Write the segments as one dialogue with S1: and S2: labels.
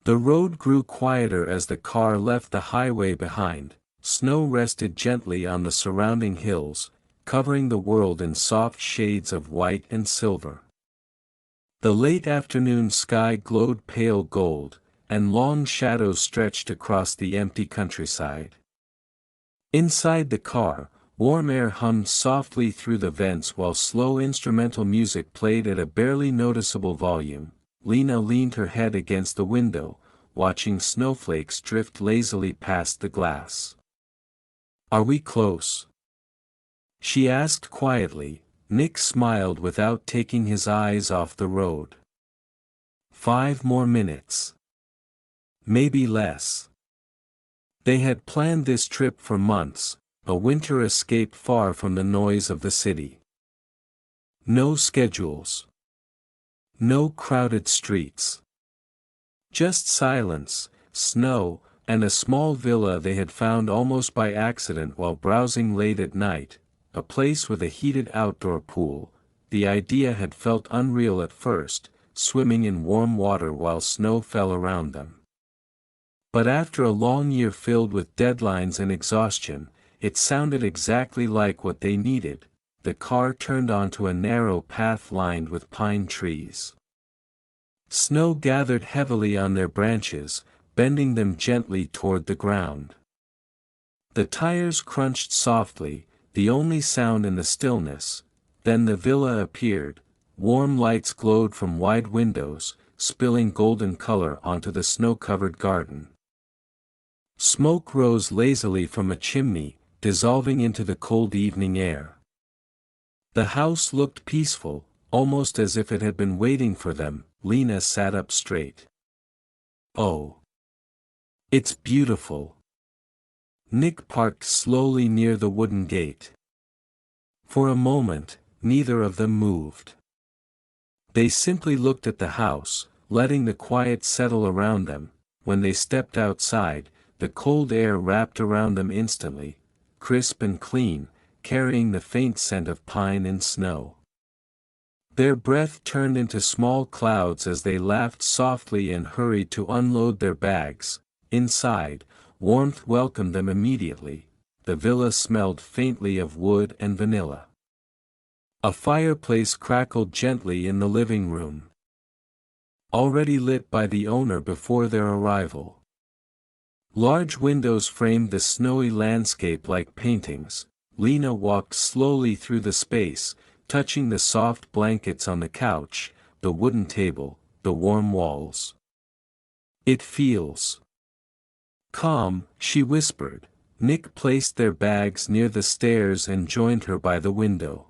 S1: The road grew quieter as the car left the highway behind. Snow rested gently on the surrounding hills, covering the world in soft shades of white and silver. The late afternoon sky glowed pale gold, and long shadows stretched across the empty countryside. Inside the car, warm air hummed softly through the vents while slow instrumental music played at a barely noticeable volume. Lena leaned her head against the window, watching snowflakes drift lazily past the glass. "Are we close?" she asked quietly. Nick smiled without taking his eyes off the road. 5 more minutes. Maybe less. They had planned this trip for months, a winter escape far from the noise of the city. No schedules. No crowded streets. Just silence, snow, and a small villa they had found almost by accident while browsing late at night, a place with a heated outdoor pool. The idea had felt unreal at first, swimming in warm water while snow fell around them. But after a long year filled with deadlines and exhaustion, it sounded exactly like what they needed. The car turned onto a narrow path lined with pine trees. Snow gathered heavily on their branches, bending them gently toward the ground. The tires crunched softly, the only sound in the stillness. Then the villa appeared. Warm lights glowed from wide windows, spilling golden color onto the snow-covered garden. Smoke rose lazily from a chimney, dissolving into the cold evening air. The house looked peaceful, almost as if it had been waiting for them. Lena sat up straight. "Oh. It's beautiful." Nick parked slowly near the wooden gate. For a moment, neither of them moved. They simply looked at the house, letting the quiet settle around them. When they stepped outside, the cold air wrapped around them instantly, crisp and clean, carrying the faint scent of pine and snow. Their breath turned into small clouds as they laughed softly and hurried to unload their bags. Inside, warmth welcomed them immediately. The villa smelled faintly of wood and vanilla. A fireplace crackled gently in the living room, already lit by the owner before their arrival. Large windows framed the snowy landscape like paintings. Lena walked slowly through the space, touching the soft blankets on the couch, the wooden table, the warm walls. "It feels calm," she whispered. Nick placed their bags near the stairs and joined her by the window.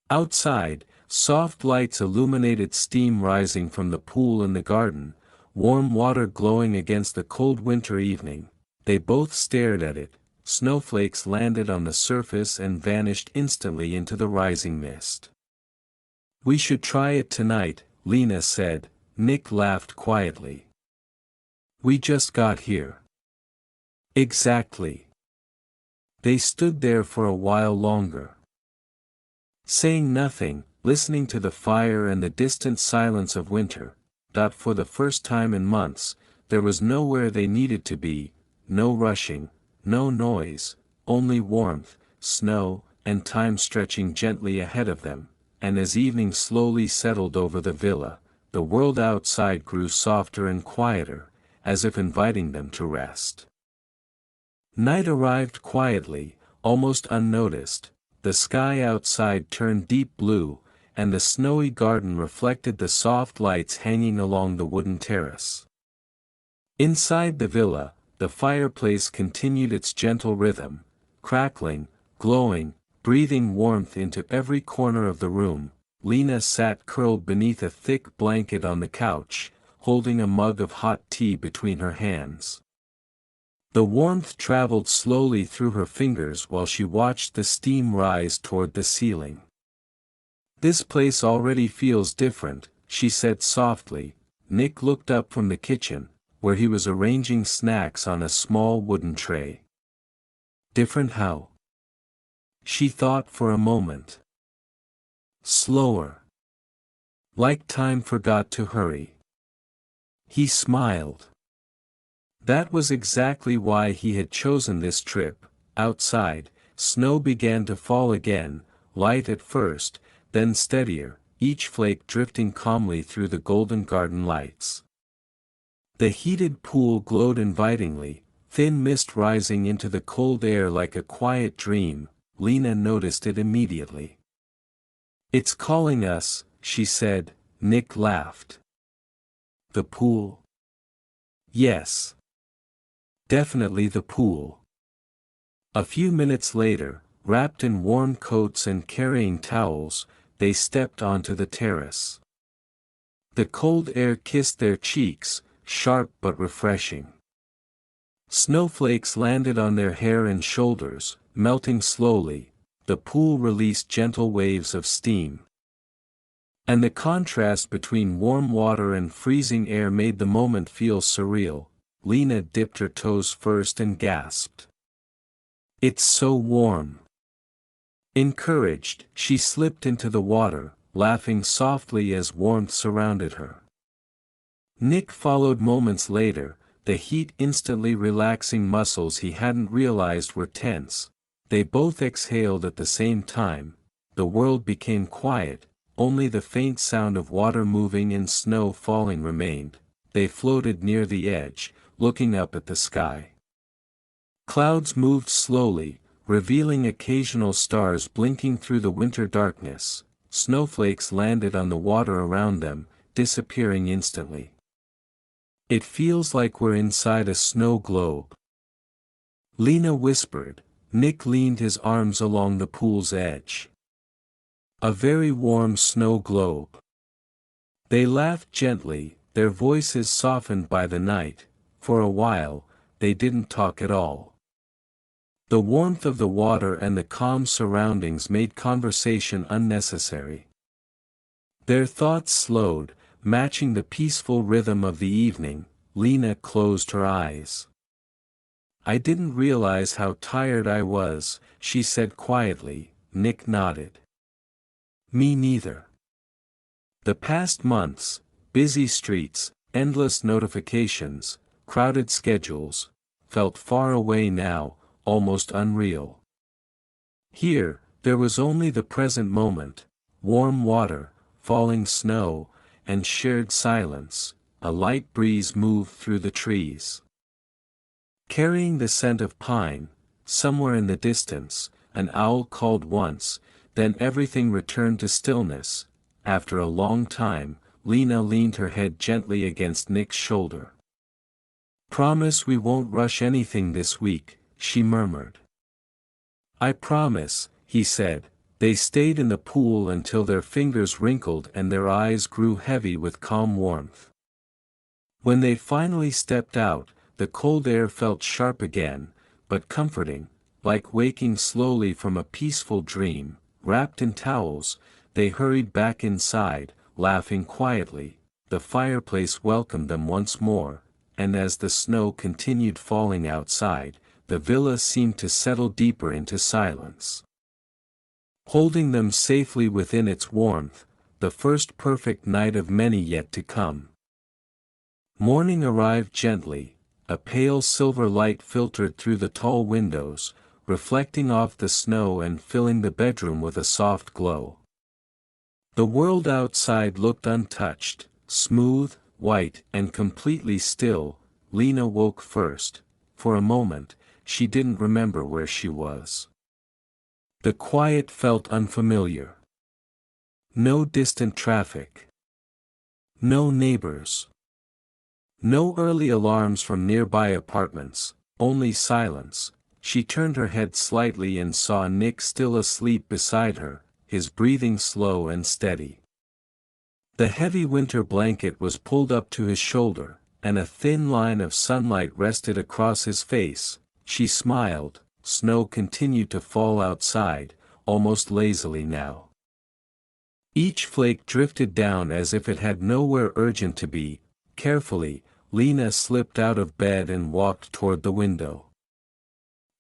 S1: Outside, soft lights illuminated steam rising from the pool in the garden, warm water glowing against the cold winter evening. They both stared at it. Snowflakes landed on the surface and vanished instantly into the rising mist. "We should try it tonight," Lena said. Nick laughed quietly. "We just got here." "Exactly." They stood there for a while longer, saying nothing, listening to the fire and the distant silence of winter. That for the first time in months, there was nowhere they needed to be, no rushing, no noise, only warmth, snow, and time stretching gently ahead of them. And as evening slowly settled over the villa, the world outside grew softer and quieter, as if inviting them to rest. Night arrived quietly, almost unnoticed. The sky outside turned deep blue, and the snowy garden reflected the soft lights hanging along the wooden terrace. Inside the villa, the fireplace continued its gentle rhythm, crackling, glowing, breathing warmth into every corner of the room. Lena sat curled beneath a thick blanket on the couch, holding a mug of hot tea between her hands. The warmth traveled slowly through her fingers while she watched the steam rise toward the ceiling. "This place already feels different," she said softly. Nick looked up from the kitchen, where he was arranging snacks on a small wooden tray. "Different how?" She thought for a moment. "Slower. Like time forgot to hurry." He smiled. That was exactly why he had chosen this trip. Outside, snow began to fall again, light at first, then steadier, each flake drifting calmly through the golden garden lights. The heated pool glowed invitingly, thin mist rising into the cold air like a quiet dream. Lena noticed it immediately. "It's calling us," she said. Nick laughed. "The pool?" "Yes. Definitely the pool." A few minutes later, wrapped in warm coats and carrying towels, they stepped onto the terrace. The cold air kissed their cheeks, sharp but refreshing. Snowflakes landed on their hair and shoulders, melting slowly. The pool released gentle waves of steam. And the contrast between warm water and freezing air made the moment feel surreal. Lena dipped her toes first and gasped. "It's so warm." Encouraged, she slipped into the water, laughing softly as warmth surrounded her. Nick followed moments later, the heat instantly relaxing muscles he hadn't realized were tense. They both exhaled at the same time. The world became quiet, only the faint sound of water moving and snow falling remained. They floated near the edge, looking up at the sky. Clouds moved slowly, revealing occasional stars blinking through the winter darkness. Snowflakes landed on the water around them, disappearing instantly. "It feels like we're inside a snow globe," Lena whispered. Nick leaned his arms along the pool's edge. "A very warm snow globe." They laughed gently, their voices softened by the night. For a while, they didn't talk at all. The warmth of the water and the calm surroundings made conversation unnecessary. Their thoughts slowed, matching the peaceful rhythm of the evening. Lena closed her eyes. "I didn't realize how tired I was," she said quietly. Nick nodded. "Me neither." The past months, busy streets, endless notifications, crowded schedules, felt far away now, almost unreal. Here, there was only the present moment, warm water, falling snow, and shared silence. A light breeze moved through the trees, carrying the scent of pine. Somewhere in the distance, an owl called once, then everything returned to stillness. After a long time, Lena leaned her head gently against Nick's shoulder. "Promise we won't rush anything this week," she murmured. "I promise," he said. They stayed in the pool until their fingers wrinkled and their eyes grew heavy with calm warmth. When they finally stepped out, the cold air felt sharp again, but comforting, like waking slowly from a peaceful dream. Wrapped in towels, they hurried back inside, laughing quietly. The fireplace welcomed them once more, and as the snow continued falling outside, the villa seemed to settle deeper into silence, holding them safely within its warmth, the first perfect night of many yet to come. Morning arrived gently. A pale silver light filtered through the tall windows, reflecting off the snow and filling the bedroom with a soft glow. The world outside looked untouched, smooth, white, and completely still. Lena woke first. For a moment, she didn't remember where she was. The quiet felt unfamiliar. No distant traffic. No neighbors. No early alarms from nearby apartments, only silence. She turned her head slightly and saw Nick still asleep beside her, his breathing slow and steady. The heavy winter blanket was pulled up to his shoulder, and a thin line of sunlight rested across his face. She smiled. Snow continued to fall outside, almost lazily now. Each flake drifted down as if it had nowhere urgent to be. Carefully, Lena slipped out of bed and walked toward the window.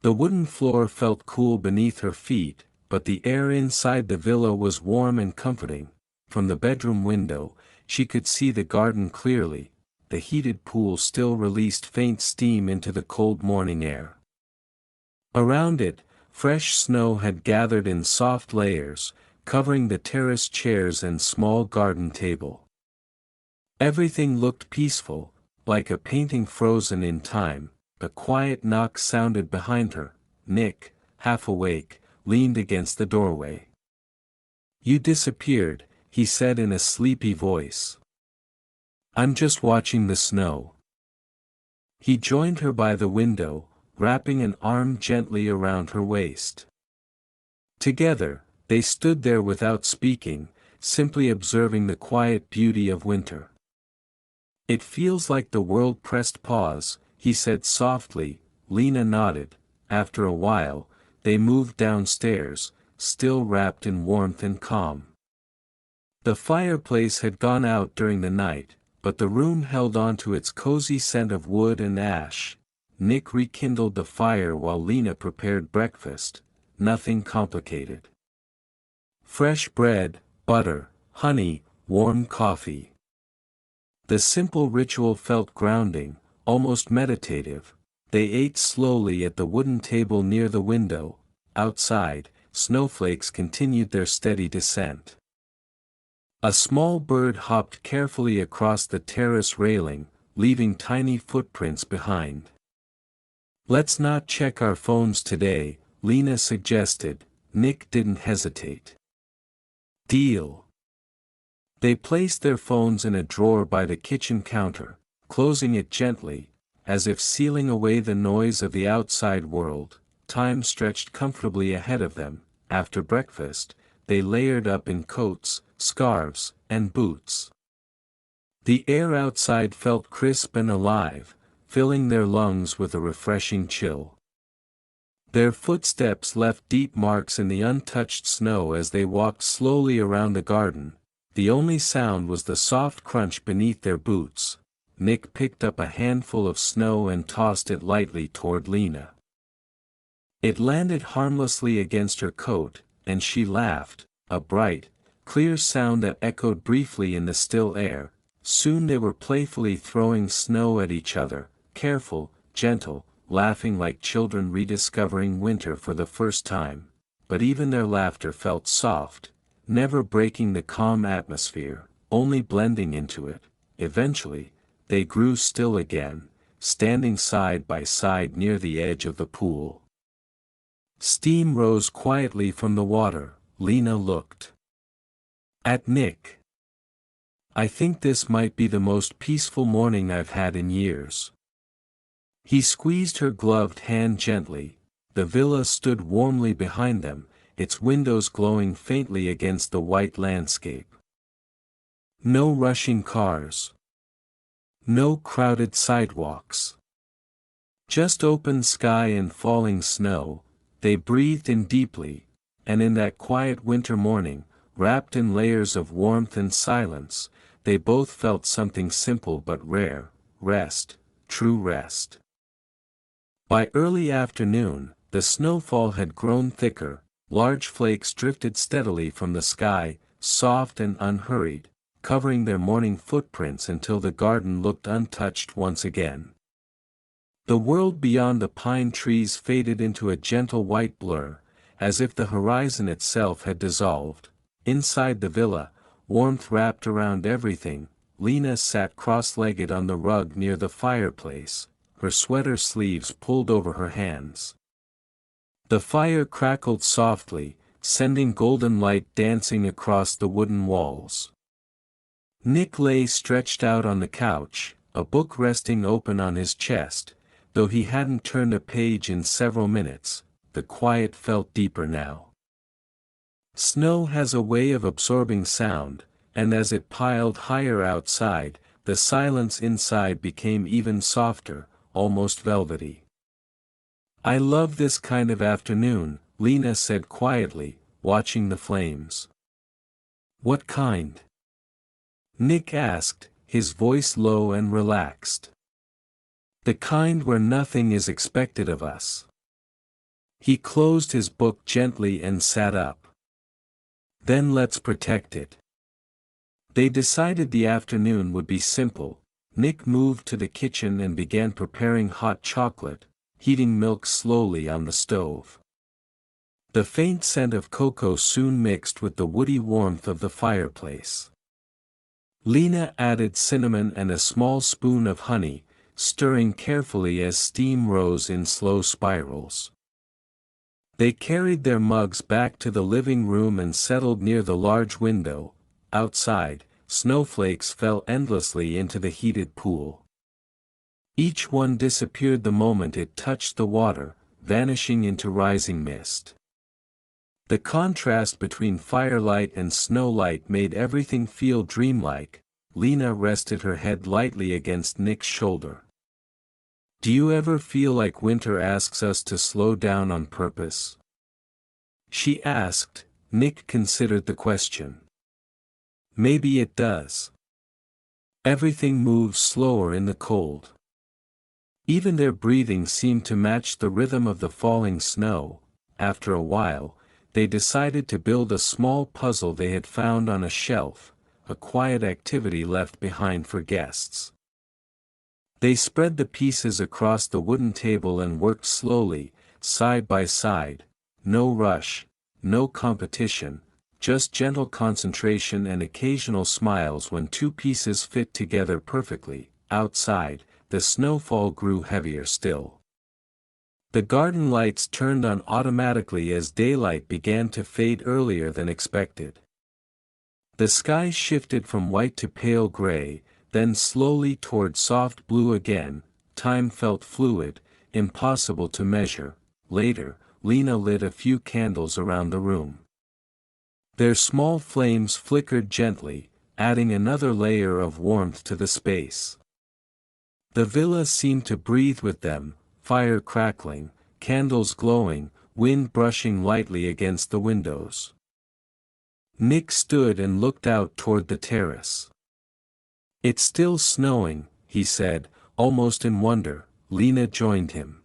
S1: The wooden floor felt cool beneath her feet, but the air inside the villa was warm and comforting. From the bedroom window, she could see the garden clearly. the heated pool still released faint steam into the cold morning air. Around it, fresh snow had gathered in soft layers, covering the terrace chairs and small garden table. Everything looked peaceful, like a painting frozen in time. A quiet knock sounded behind her. Nick, half awake, leaned against the doorway. "You disappeared," he said in a sleepy voice. "I'm just watching the snow." He joined her by the window, wrapping an arm gently around her waist. Together, they stood there without speaking, simply observing the quiet beauty of winter. "It feels like the world pressed pause," he said softly. Lena nodded. After a while, they moved downstairs, still wrapped in warmth and calm. The fireplace had gone out during the night, but the room held on to its cozy scent of wood and ash. Nick rekindled the fire while Lena prepared breakfast, nothing complicated. Fresh bread, butter, honey, warm coffee. The simple ritual felt grounding, almost meditative. They ate slowly at the wooden table near the window. Outside, snowflakes continued their steady descent. A small bird hopped carefully across the terrace railing, leaving tiny footprints behind. "Let's not check our phones today," Lena suggested. Nick didn't hesitate. "Deal." They placed their phones in a drawer by the kitchen counter, closing it gently, as if sealing away the noise of the outside world. Time stretched comfortably ahead of them. After breakfast, they layered up in coats, scarves, and boots. The air outside felt crisp and alive, filling their lungs with a refreshing chill. Their footsteps left deep marks in the untouched snow as they walked slowly around the garden. The only sound was the soft crunch beneath their boots. Nick picked up a handful of snow and tossed it lightly toward Lena. It landed harmlessly against her coat, and she laughed, a bright, clear sound that echoed briefly in the still air. Soon they were playfully throwing snow at each other, careful, gentle, laughing like children rediscovering winter for the first time. But even their laughter felt soft, never breaking the calm atmosphere, only blending into it. Eventually, they grew still again, standing side by side near the edge of the pool. Steam rose quietly from the water. Lena looked at Nick. "I think this might be the most peaceful morning I've had in years." He squeezed her gloved hand gently. The villa stood warmly behind them, its windows glowing faintly against the white landscape. No rushing cars. No crowded sidewalks. Just open sky and falling snow. They breathed in deeply, and in that quiet winter morning, wrapped in layers of warmth and silence, they both felt something simple but rare: rest, true rest. By early afternoon, the snowfall had grown thicker. Large flakes drifted steadily from the sky, soft and unhurried, covering their morning footprints until the garden looked untouched once again. The world beyond the pine trees faded into a gentle white blur, as if the horizon itself had dissolved. Inside the villa, warmth wrapped around everything. Lena sat cross-legged on the rug near the fireplace, her sweater sleeves pulled over her hands. The fire crackled softly, sending golden light dancing across the wooden walls. Nick lay stretched out on the couch, a book resting open on his chest. Though he hadn't turned a page in several minutes, the quiet felt deeper now. Snow has a way of absorbing sound, and as it piled higher outside, the silence inside became even softer, almost velvety. "I love this kind of afternoon," Lena said quietly, watching the flames. "What kind?" Nick asked, his voice low and relaxed. "The kind where nothing is expected of us." He closed his book gently and sat up. "Then let's protect it." They decided the afternoon would be simple: Nick moved to the kitchen and began preparing hot chocolate, heating milk slowly on the stove. The faint scent of cocoa soon mixed with the woody warmth of the fireplace. Lena added cinnamon and a small spoon of honey, stirring carefully as steam rose in slow spirals. They carried their mugs back to the living room and settled near the large window. Outside, snowflakes fell endlessly into the heated pool. Each one disappeared the moment it touched the water, vanishing into rising mist. The contrast between firelight and snowlight made everything feel dreamlike. Lena rested her head lightly against Nick's shoulder. "Do you ever feel like winter asks us to slow down on purpose?" she asked. Nick considered the question. "Maybe it does. Everything moves slower in the cold." Even their breathing seemed to match the rhythm of the falling snow. After a while, they decided to build a small puzzle they had found on a shelf, a quiet activity left behind for guests. They spread the pieces across the wooden table and worked slowly, side by side. No rush, no competition, just gentle concentration and occasional smiles when two pieces fit together perfectly. Outside, the snowfall grew heavier still. The garden lights turned on automatically as daylight began to fade earlier than expected. The sky shifted from white to pale gray, then slowly toward soft blue again. Time felt fluid, impossible to measure. Later, Lena lit a few candles around the room. Their small flames flickered gently, adding another layer of warmth to the space. The villa seemed to breathe with them, fire crackling, candles glowing, wind brushing lightly against the windows. Nick stood and looked out toward the terrace. "It's still snowing," he said, almost in wonder. Lena joined him.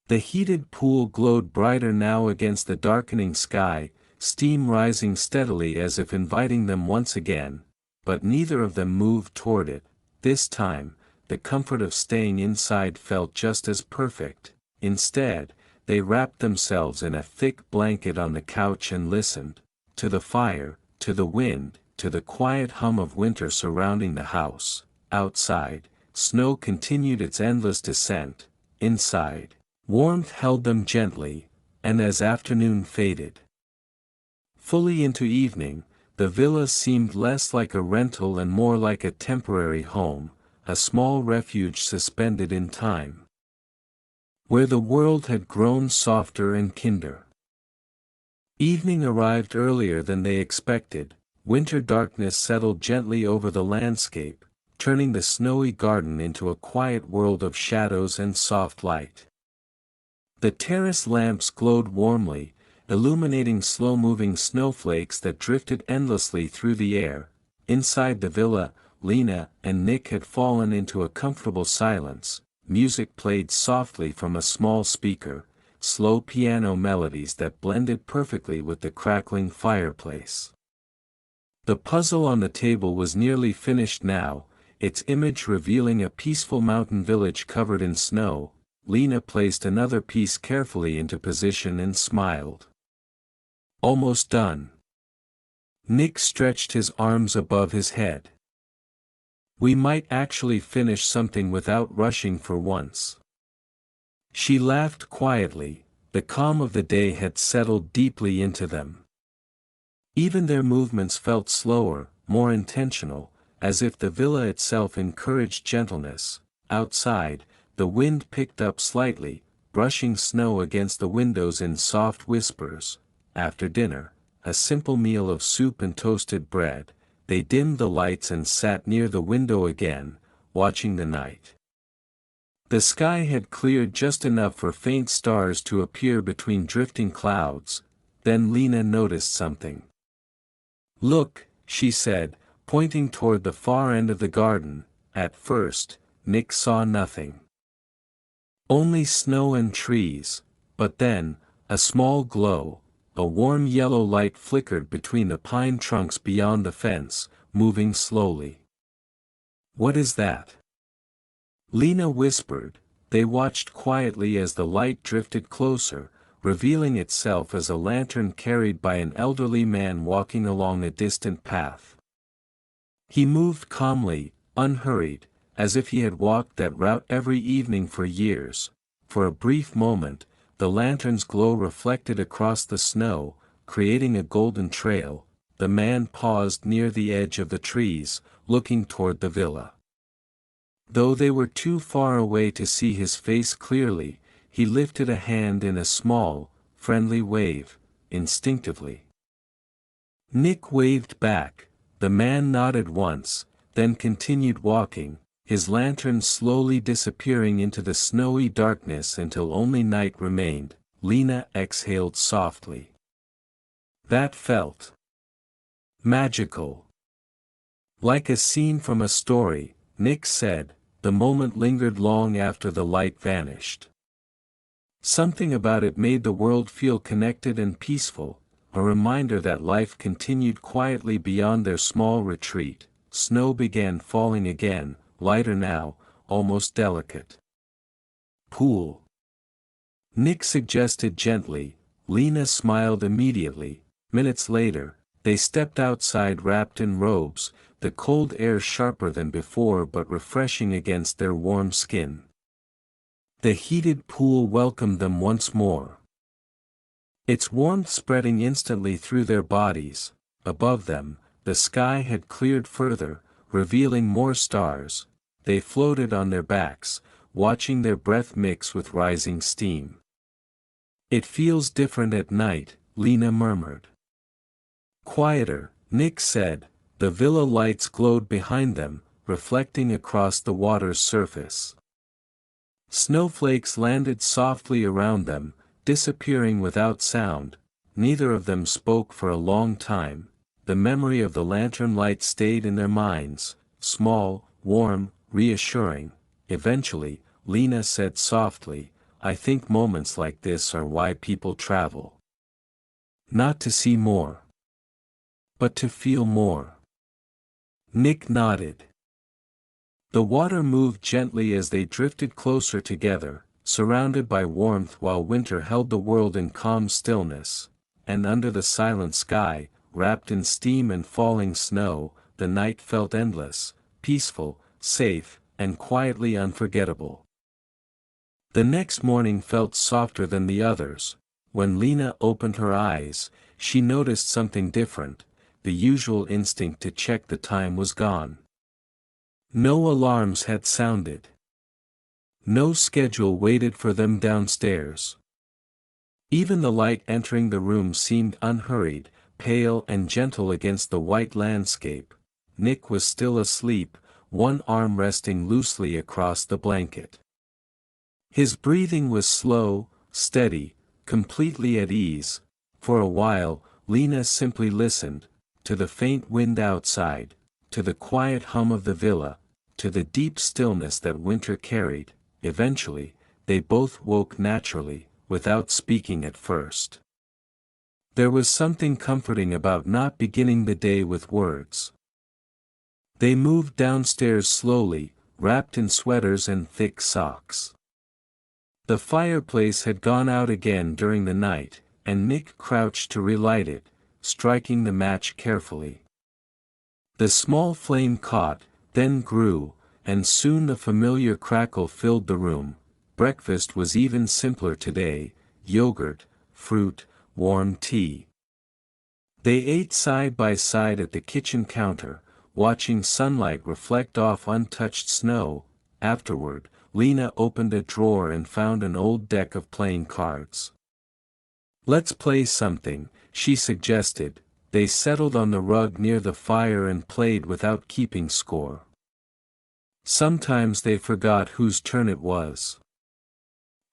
S1: The heated pool glowed brighter now against the darkening sky, steam rising steadily as if inviting them once again, but neither of them moved toward it. This time, the comfort of staying inside felt just as perfect. Instead, they wrapped themselves in a thick blanket on the couch and listened, to the fire, to the wind, to the quiet hum of winter surrounding the house. Outside, snow continued its endless descent. Inside, warmth held them gently, and as afternoon faded fully into evening, the villa seemed less like a rental and more like a temporary home, a small refuge suspended in time, where the world had grown softer and kinder. Evening arrived earlier than they expected. Winter darkness settled gently over the landscape, turning the snowy garden into a quiet world of shadows and soft light. The terrace lamps glowed warmly, illuminating slow-moving snowflakes that drifted endlessly through the air. Inside the villa, Lena and Nick had fallen into a comfortable silence. Music played softly from a small speaker, slow piano melodies that blended perfectly with the crackling fireplace. The puzzle on the table was nearly finished now, its image revealing a peaceful mountain village covered in snow. Lena placed another piece carefully into position and smiled. "Almost done." Nick stretched his arms above his head. "We might actually finish something without rushing for once." She laughed quietly. The calm of the day had settled deeply into them. Even their movements felt slower, more intentional, as if the villa itself encouraged gentleness. Outside, the wind picked up slightly, brushing snow against the windows in soft whispers. After dinner, a simple meal of soup and toasted bread, they dimmed the lights and sat near the window again, watching the night. The sky had cleared just enough for faint stars to appear between drifting clouds. Then Lena noticed something. "Look," she said, pointing toward the far end of the garden. At first, Nick saw nothing. Only snow and trees, but then, a small glow, a warm yellow light flickered between the pine trunks beyond the fence, moving slowly. What is that? Lena whispered. They watched quietly as the light drifted closer, revealing itself as a lantern carried by an elderly man walking along a distant path. He moved calmly, unhurried, as if he had walked that route every evening for years. For a brief moment, the lantern's glow reflected across the snow, creating a golden trail. The man paused near the edge of the trees, looking toward the villa. Though they were too far away to see his face clearly, he lifted a hand in a small, friendly wave, instinctively. Nick waved back. The man nodded once, then continued walking, his lantern slowly disappearing into the snowy darkness until only night remained. Lena exhaled softly. That felt magical. Like a scene from a story, Nick said. The moment lingered long after the light vanished. Something about it made the world feel connected and peaceful, a reminder that life continued quietly beyond their small retreat. Snow began falling again, lighter now, almost delicate. Pool. Nick suggested gently. Lena smiled immediately. Minutes later, they stepped outside wrapped in robes, the cold air sharper than before but refreshing against their warm skin. The heated pool welcomed them once more, its warmth spreading instantly through their bodies. Above them, the sky had cleared further, revealing more stars. They floated on their backs, watching their breath mix with rising steam. It feels different at night, Lena murmured. Quieter, Nick said. The villa lights glowed behind them, reflecting across the water's surface. Snowflakes landed softly around them, disappearing without sound. Neither of them spoke for a long time. The memory of the lantern light stayed in their minds, small, warm, reassuring. Eventually, Lena said softly, I think moments like this are why people travel. Not to see more, but to feel more. Nick nodded. The water moved gently as they drifted closer together, surrounded by warmth while winter held the world in calm stillness, and under the silent sky, wrapped in steam and falling snow, the night felt endless, peaceful, safe, and quietly unforgettable. The next morning felt softer than the others. When Lena opened her eyes, she noticed something different. The usual instinct to check the time was gone. No alarms had sounded. No schedule waited for them downstairs. Even the light entering the room seemed unhurried, pale and gentle against the white landscape. Nick was still asleep, one arm resting loosely across the blanket. His breathing was slow, steady, completely at ease. For a while, Lena simply listened, to the faint wind outside, to the quiet hum of the villa, to the deep stillness that winter carried. Eventually, they both woke naturally, without speaking at first. There was something comforting about not beginning the day with words. They moved downstairs slowly, wrapped in sweaters and thick socks. The fireplace had gone out again during the night, and Nick crouched to relight it, striking the match carefully. The small flame caught, then grew, and soon the familiar crackle filled the room. Breakfast was even simpler today, yogurt, fruit, warm tea. They ate side by side at the kitchen counter, watching sunlight reflect off untouched snow. Afterward, Lena opened a drawer and found an old deck of playing cards. Let's play something, she suggested. They settled on the rug near the fire and played without keeping score. Sometimes they forgot whose turn it was.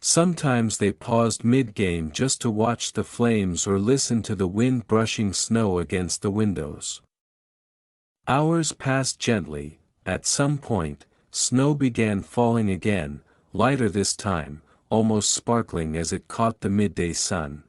S1: Sometimes they paused mid-game just to watch the flames or listen to the wind brushing snow against the windows. Hours passed gently. At some point, snow began falling again, lighter this time, almost sparkling as it caught the midday sun.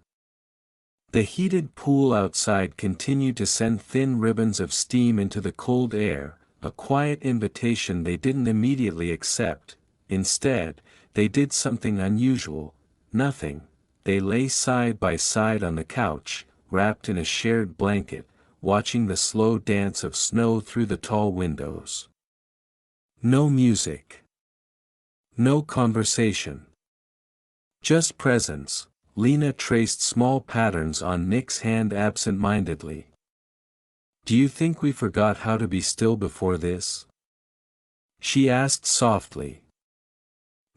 S1: The heated pool outside continued to send thin ribbons of steam into the cold air. a quiet invitation they didn't immediately accept. Instead, they did something unusual. Nothing. They lay side by side on the couch, wrapped in a shared blanket, watching the slow dance of snow through the tall windows. No music. No conversation. Just presence. Lena traced small patterns on Nick's hand absent-mindedly. "Do you think we forgot how to be still before this?" she asked softly.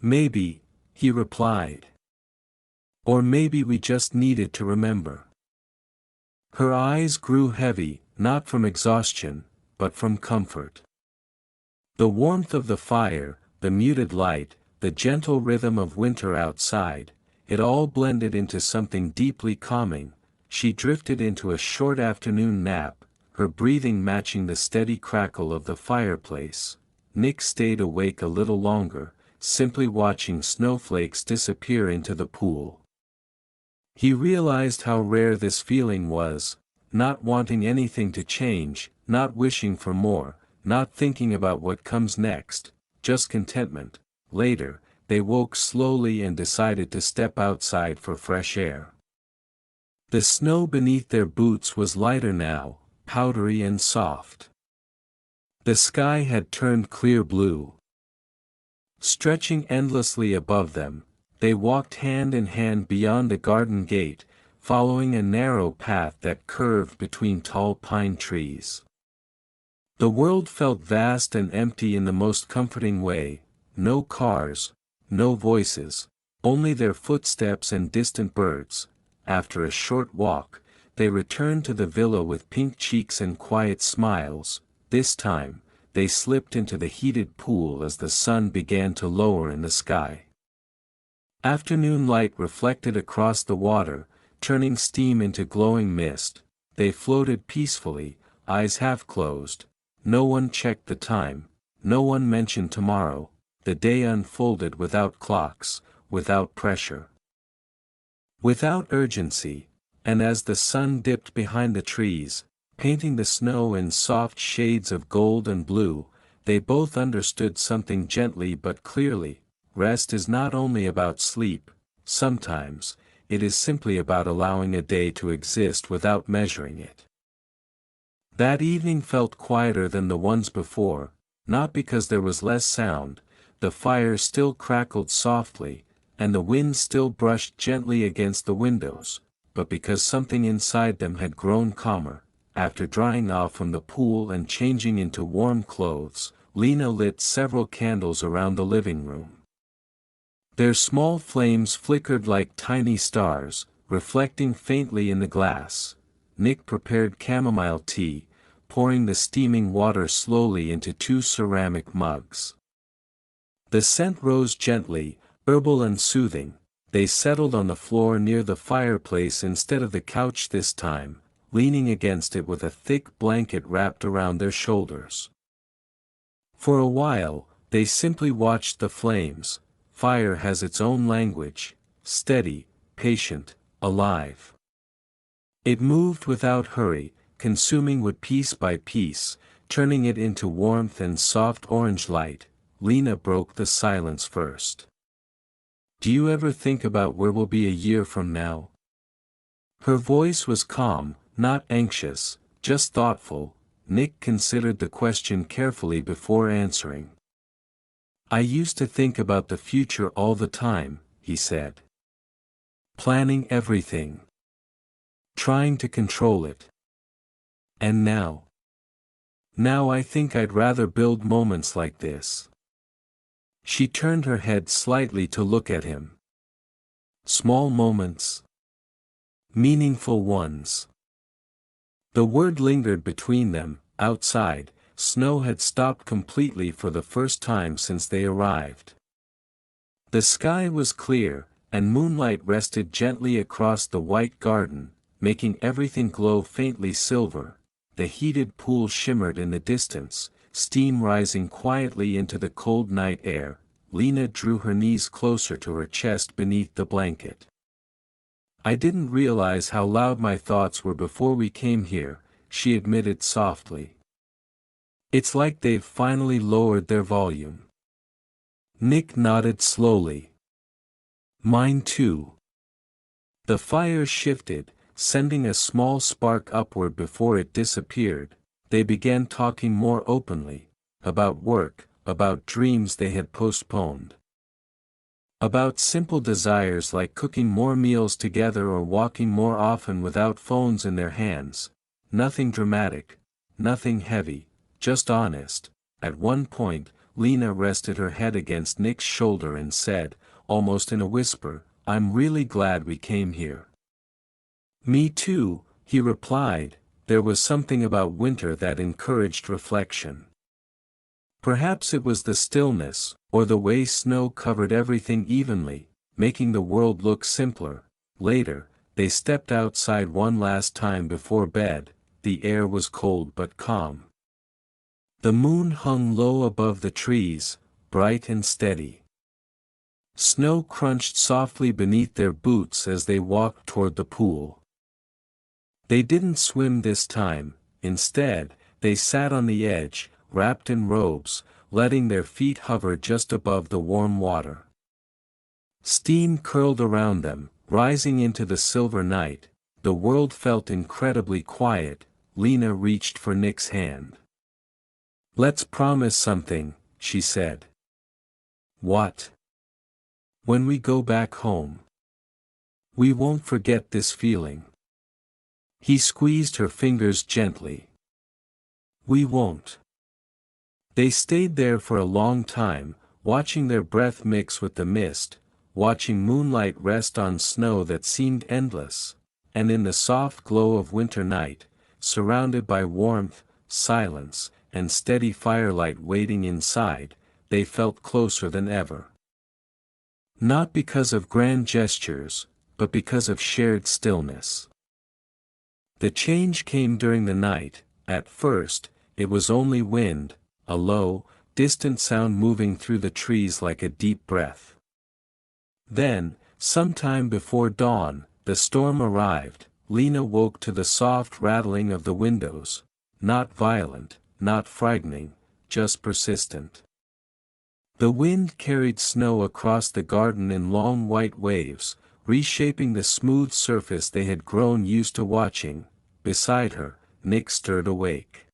S1: "Maybe," he replied. "Or maybe we just needed to remember." Her eyes grew heavy, not from exhaustion, but from comfort. The warmth of the fire, the muted light, the gentle rhythm of winter outside, it all blended into something deeply calming. She drifted into a short afternoon nap, her breathing matching the steady crackle of the fireplace. Nick stayed awake a little longer, simply watching snowflakes disappear into the pool. He realized how rare this feeling was, not wanting anything to change, not wishing for more, not thinking about what comes next, just contentment. Later, they woke slowly and decided to step outside for fresh air. The snow beneath their boots was lighter now, powdery and soft. The sky had turned clear blue. Stretching endlessly above them, they walked hand in hand beyond the garden gate, following a narrow path that curved between tall pine trees. The world felt vast and empty in the most comforting way. No cars, no voices, only their footsteps and distant birds. After a short walk, they returned to the villa with pink cheeks and quiet smiles. This time, they slipped into the heated pool as the sun began to lower in the sky. Afternoon light reflected across the water, turning steam into glowing mist. They floated peacefully, eyes half closed. No one checked the time, no one mentioned tomorrow. The day unfolded without clocks, without pressure, without urgency, and as the sun dipped behind the trees, painting the snow in soft shades of gold and blue, they both understood something gently but clearly. Rest is not only about sleep, sometimes, it is simply about allowing a day to exist without measuring it. That evening felt quieter than the ones before, not because there was less sound. The fire still crackled softly, and the wind still brushed gently against the windows, but because something inside them had grown calmer. After drying off from the pool and changing into warm clothes, Lena lit several candles around the living room. Their small flames flickered like tiny stars, reflecting faintly in the glass. Nick prepared chamomile tea, pouring the steaming water slowly into 2 ceramic mugs. The scent rose gently, herbal and soothing. They settled on the floor near the fireplace instead of the couch this time, leaning against it with a thick blanket wrapped around their shoulders. For a while, they simply watched the flames. Fire has its own language, steady, patient, alive. It moved without hurry, consuming wood piece by piece, turning it into warmth and soft orange light. Lena broke the silence first. "Do you ever think about where we'll be a year from now?" Her voice was calm, not anxious, just thoughtful. Nick considered the question carefully before answering. "I used to think about the future all the time," he said. "Planning everything. Trying to control it. And now? Now I think I'd rather build moments like this." She turned her head slightly to look at him. "Small moments. Meaningful ones." The word lingered between them. Outside, snow had stopped completely for the first time since they arrived. The sky was clear, and moonlight rested gently across the white garden, making everything glow faintly silver. The heated pool shimmered in the distance, steam rising quietly into the cold night air. Lena drew her knees closer to her chest beneath the blanket. "I didn't realize how loud my thoughts were before we came here," she admitted softly. It's like they've finally lowered their volume. Nick nodded slowly. Mine too. The fire shifted, sending a small spark upward before it disappeared. They began talking more openly, about work, about dreams they had postponed. About simple desires like cooking more meals together or walking more often without phones in their hands. Nothing dramatic, nothing heavy, just honest. At one point, Lena rested her head against Nick's shoulder and said, almost in a whisper, "I'm really glad we came here." "Me too," he replied. There was something about winter that encouraged reflection. Perhaps it was the stillness, or the way snow covered everything evenly, making the world look simpler. Later, they stepped outside one last time before bed. The air was cold but calm. The moon hung low above the trees, bright and steady. Snow crunched softly beneath their boots as they walked toward the pool. They didn't swim this time. Instead, they sat on the edge, wrapped in robes, letting their feet hover just above the warm water. Steam curled around them, rising into the silver night. The world felt incredibly quiet. Lena reached for Nick's hand. "Let's promise something," she said. "What?" "When we go back home, we won't forget this feeling." He squeezed her fingers gently. "We won't." They stayed there for a long time, watching their breath mix with the mist, watching moonlight rest on snow that seemed endless, and in the soft glow of winter night, surrounded by warmth, silence, and steady firelight waiting inside, they felt closer than ever. Not because of grand gestures, but because of shared stillness. The change came during the night. At first, it was only wind, a low, distant sound moving through the trees like a deep breath. Then, sometime before dawn, the storm arrived. Lena woke to the soft rattling of the windows, not violent, not frightening, just persistent. The wind carried snow across the garden in long white waves, reshaping the smooth surface they had grown used to watching. Beside her, Nick stirred awake.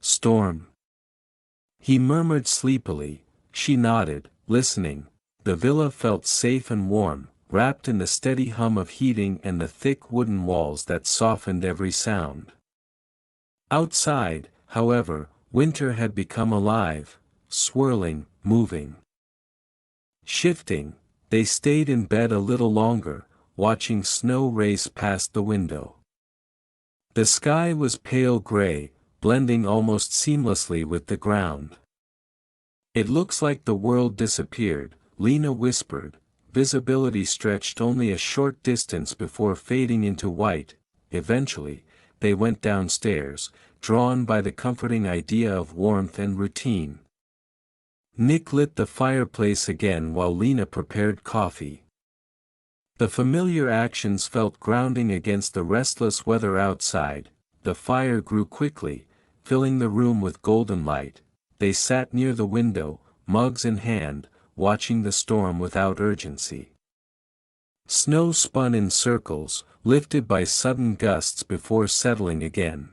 S1: "Storm," he murmured sleepily. She nodded, listening. The villa felt safe and warm, wrapped in the steady hum of heating and the thick wooden walls that softened every sound. Outside, however, winter had become alive, swirling, moving, shifting. They stayed in bed a little longer, watching snow race past the window. The sky was pale gray, blending almost seamlessly with the ground. "It looks like the world disappeared," Lena whispered. Visibility stretched only a short distance before fading into white. Eventually, they went downstairs, drawn by the comforting idea of warmth and routine. Nick lit the fireplace again while Lena prepared coffee. The familiar actions felt grounding against the restless weather outside. The fire grew quickly, filling the room with golden light. They sat near the window, mugs in hand, watching the storm without urgency. Snow spun in circles, lifted by sudden gusts before settling again.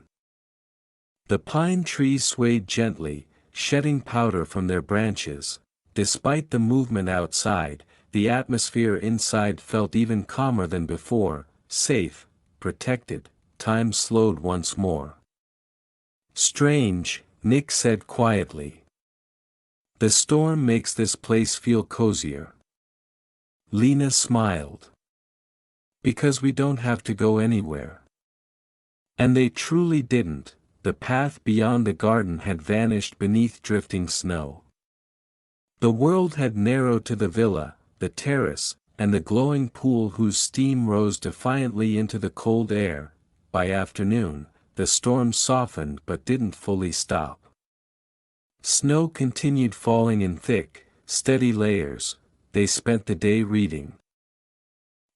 S1: The pine trees swayed gently, shedding powder from their branches. Despite the movement outside, the atmosphere inside felt even calmer than before, safe, protected. Time slowed once more. "Strange," Nick said quietly. "The storm makes this place feel cozier." Lena smiled. "Because we don't have to go anywhere." And they truly didn't. The path beyond the garden had vanished beneath drifting snow. The world had narrowed to the villa, the terrace, and the glowing pool whose steam rose defiantly into the cold air. By afternoon, the storm softened but didn't fully stop. Snow continued falling in thick, steady layers. They spent the day reading,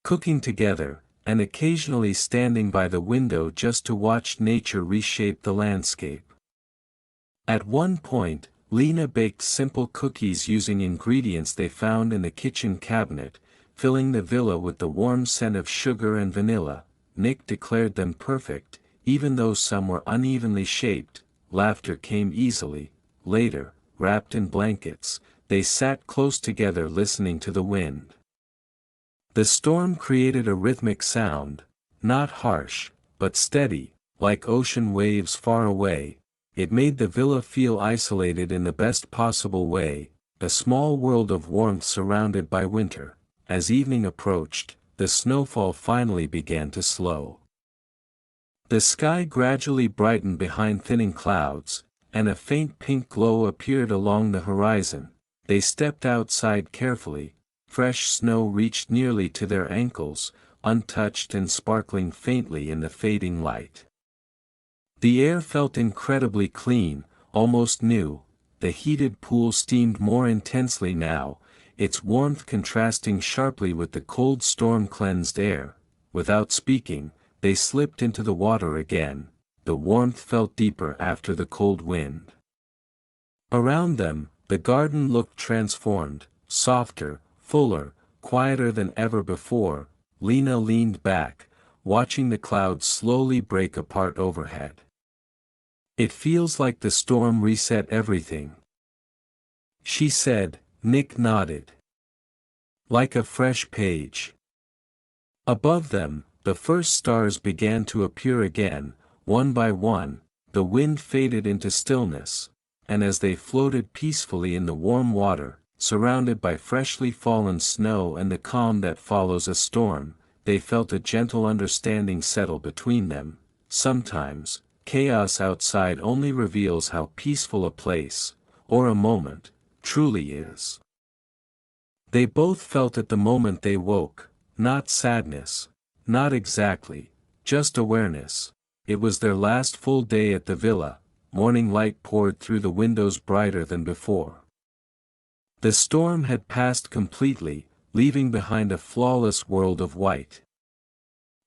S1: cooking together, and occasionally standing by the window just to watch nature reshape the landscape. At one point, Lena baked simple cookies using ingredients they found in the kitchen cabinet, filling the villa with the warm scent of sugar and vanilla. Nick declared them perfect, even though some were unevenly shaped. Laughter came easily. Later, wrapped in blankets, they sat close together listening to the wind. The storm created a rhythmic sound, not harsh, but steady, like ocean waves far away. It made the villa feel isolated in the best possible way, a small world of warmth surrounded by winter. As evening approached, the snowfall finally began to slow. The sky gradually brightened behind thinning clouds, and a faint pink glow appeared along the horizon. They stepped outside carefully. Fresh snow reached nearly to their ankles, untouched and sparkling faintly in the fading light. The air felt incredibly clean, almost new. The heated pool steamed more intensely now, its warmth contrasting sharply with the cold storm-cleansed air. Without speaking, they slipped into the water again. The warmth felt deeper after the cold wind. Around them, the garden looked transformed, softer, fuller, quieter than ever before. Lena leaned back, watching the clouds slowly break apart overhead. "It feels like the storm reset everything," she said. Nick nodded. "Like a fresh page." Above them, the first stars began to appear again, one by one. The wind faded into stillness, and as they floated peacefully in the warm water, surrounded by freshly fallen snow and the calm that follows a storm, they felt a gentle understanding settle between them. Sometimes, chaos outside only reveals how peaceful a place, or a moment, truly is. They both felt at the moment they woke, not sadness, not exactly, just awareness. It was their last full day at the villa. Morning light poured through the windows brighter than before. The storm had passed completely, leaving behind a flawless world of white.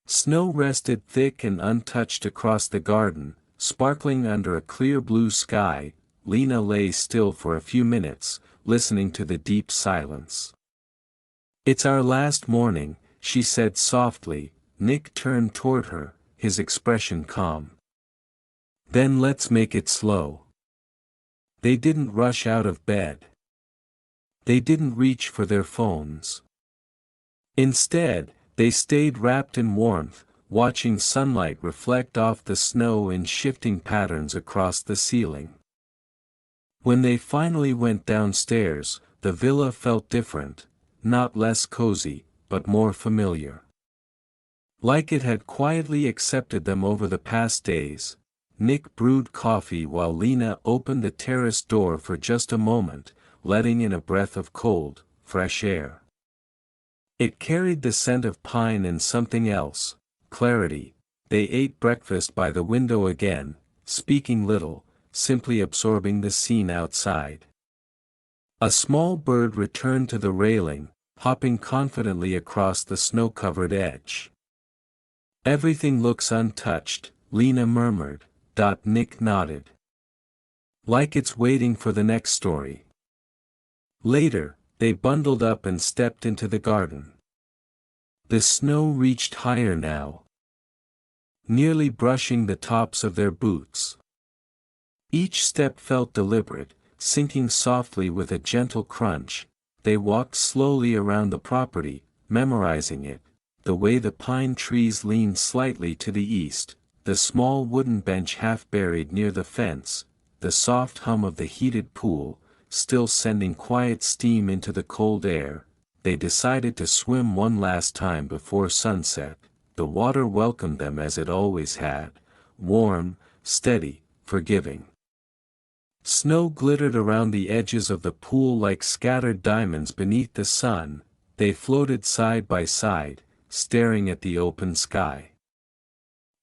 S1: Snow rested thick and untouched across the garden, sparkling under a clear blue sky. Lena lay still for a few minutes, listening to the deep silence. "It's our last morning," she said softly. Nick turned toward her, his expression calm. "Then let's make it slow." They didn't rush out of bed. They didn't reach for their phones. Instead, they stayed wrapped in warmth, watching sunlight reflect off the snow in shifting patterns across the ceiling. When they finally went downstairs, the villa felt different, not less cozy, but more familiar. Like it had quietly accepted them over the past days. Nick brewed coffee while Lena opened the terrace door for just a moment, letting in a breath of cold, fresh air. It carried the scent of pine and something else, clarity. They ate breakfast by the window again, speaking little, simply absorbing the scene outside. A small bird returned to the railing, hopping confidently across the snow-covered edge. "Everything looks untouched," Lena murmured. Nick nodded. "Like it's waiting for the next story." Later, they bundled up and stepped into the garden. The snow reached higher now, nearly brushing the tops of their boots. Each step felt deliberate, sinking softly with a gentle crunch. They walked slowly around the property, memorizing it, the way the pine trees leaned slightly to the east, the small wooden bench half buried near the fence, the soft hum of the heated pool, still sending quiet steam into the cold air. They decided to swim one last time before sunset. The water welcomed them as it always had, warm, steady, forgiving. Snow glittered around the edges of the pool like scattered diamonds beneath the sun. They floated side by side, staring at the open sky.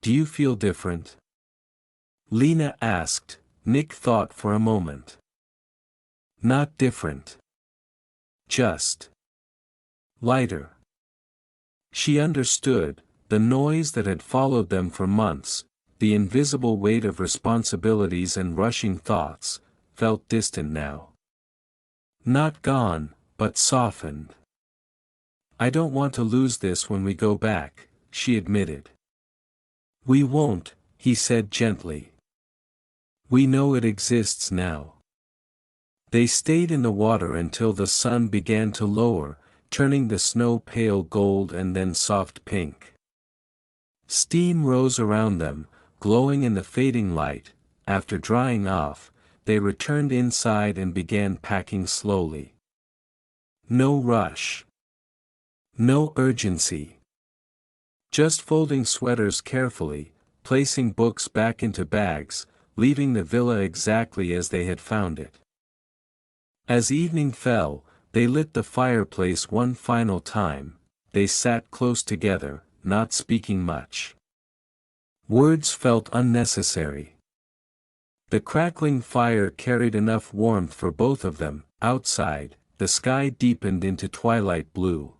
S1: "Do you feel different?" Lena asked. Nick thought for a moment. "Not different. Just lighter." She understood. The noise that had followed them for months, the invisible weight of responsibilities and rushing thoughts, felt distant now. Not gone, but softened. "I don't want to lose this when we go back," she admitted. "We won't," he said gently. "We know it exists now." They stayed in the water until the sun began to lower, turning the snow pale gold and then soft pink. Steam rose around them, glowing in the fading light. After drying off, they returned inside and began packing slowly. No rush. No urgency. Just folding sweaters carefully, placing books back into bags, leaving the villa exactly as they had found it. As evening fell, they lit the fireplace one final time. They sat close together, not speaking much. Words felt unnecessary. The crackling fire carried enough warmth for both of them. Outside, the sky deepened into twilight blue.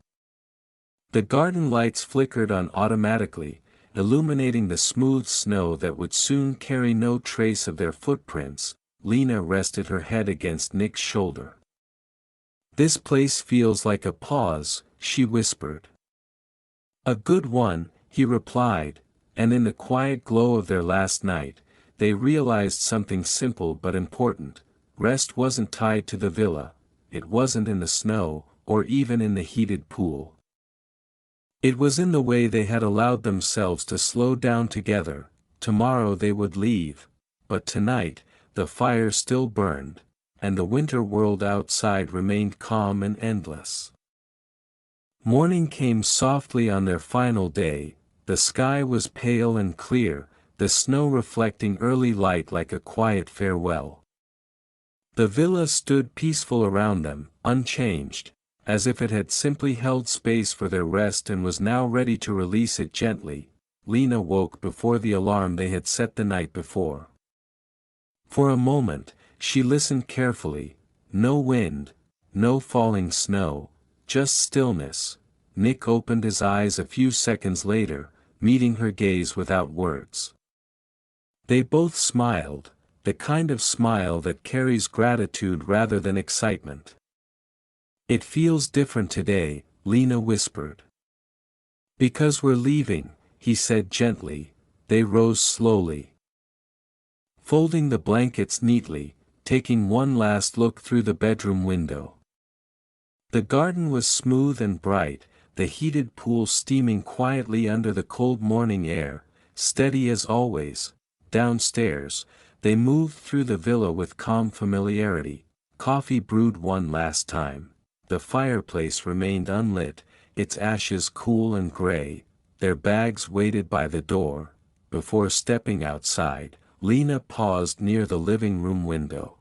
S1: The garden lights flickered on automatically, illuminating the smooth snow that would soon carry no trace of their footprints. Lena rested her head against Nick's shoulder. "This place feels like a pause," she whispered. "A good one," he replied, and in the quiet glow of their last night, they realized something simple but important. Rest wasn't tied to the villa, it wasn't in the snow, or even in the heated pool. It was in the way they had allowed themselves to slow down together. Tomorrow they would leave, but tonight, the fire still burned, and the winter world outside remained calm and endless. Morning came softly on their final day. The sky was pale and clear, the snow reflecting early light like a quiet farewell. The villa stood peaceful around them, unchanged, as if it had simply held space for their rest and was now ready to release it gently. Lena woke before the alarm they had set the night before. For a moment, she listened carefully. No wind, no falling snow, just stillness. Nick opened his eyes a few seconds later, meeting her gaze without words. They both smiled, the kind of smile that carries gratitude rather than excitement. "It feels different today," Lena whispered. "Because we're leaving," he said gently. They rose slowly, folding the blankets neatly, taking one last look through the bedroom window. The garden was smooth and bright, the heated pool steaming quietly under the cold morning air, steady as always. Downstairs, they moved through the villa with calm familiarity. Coffee brewed one last time. The fireplace remained unlit, its ashes cool and gray. Their bags waited by the door. Before stepping outside, Lena paused near the living room window.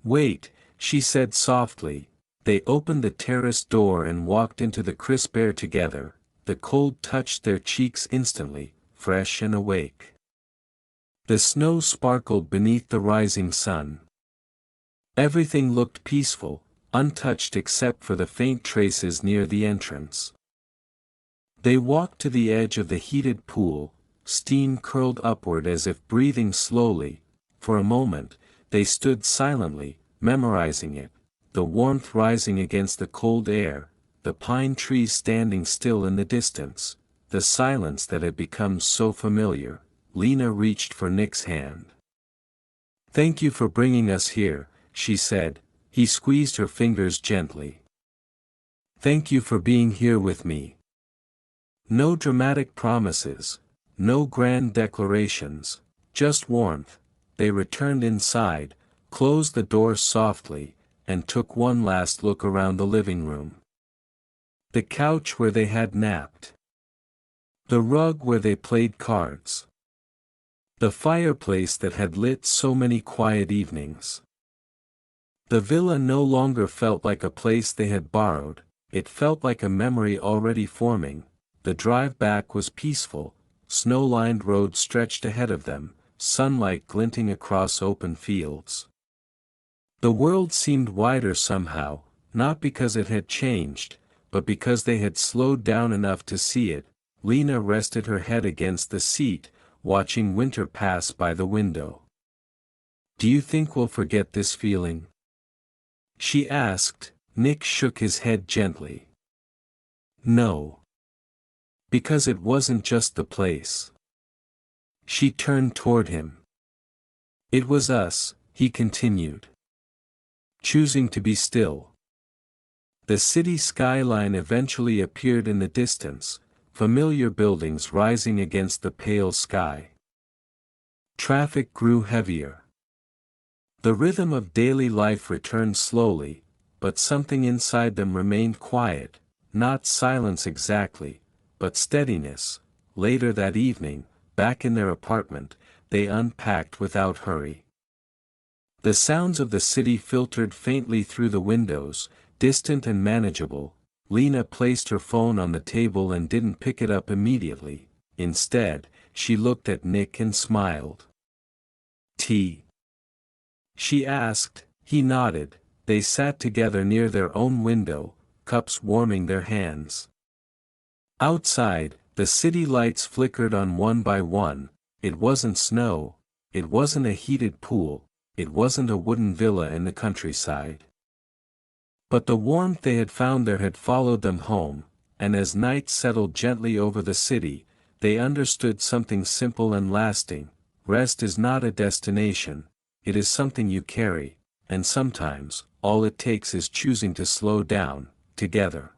S1: "Wait," she said softly. They opened the terrace door and walked into the crisp air together. The cold touched their cheeks instantly, fresh and awake. The snow sparkled beneath the rising sun. Everything looked peaceful, untouched except for the faint traces near the entrance. They walked to the edge of the heated pool, steam curled upward as if breathing slowly. For a moment, they stood silently, memorizing it, the warmth rising against the cold air, the pine trees standing still in the distance, the silence that had become so familiar. Lena reached for Nick's hand. "Thank you for bringing us here," she said. He squeezed her fingers gently. "Thank you for being here with me." No dramatic promises, no grand declarations, just warmth. They returned inside, closed the door softly, and took one last look around the living room. The couch where they had napped. The rug where they played cards. The fireplace that had lit so many quiet evenings. The villa no longer felt like a place they had borrowed, it felt like a memory already forming. The drive back was peaceful, snow-lined roads stretched ahead of them, sunlight glinting across open fields. The world seemed wider somehow, not because it had changed, but because they had slowed down enough to see it. Lena rested her head against the seat, watching winter pass by the window. "Do you think we'll forget this feeling?" she asked. Nick shook his head gently. "No. Because it wasn't just the place." She turned toward him. "It was us," he continued. "Choosing to be still." The city skyline eventually appeared in the distance, familiar buildings rising against the pale sky. Traffic grew heavier. The rhythm of daily life returned slowly, but something inside them remained quiet, not silence exactly, but steadiness. Later that evening, back in their apartment, they unpacked without hurry. The sounds of the city filtered faintly through the windows, distant and manageable. Lena placed her phone on the table and didn't pick it up immediately. Instead, she looked at Nick and smiled. "Tea?" she asked. He nodded. They sat together near their own window, cups warming their hands. Outside, the city lights flickered on one by one. It wasn't snow, it wasn't a heated pool, it wasn't a wooden villa in the countryside. But the warmth they had found there had followed them home, and as night settled gently over the city, they understood something simple and lasting. Rest is not a destination, it is something you carry, and sometimes, all it takes is choosing to slow down, together.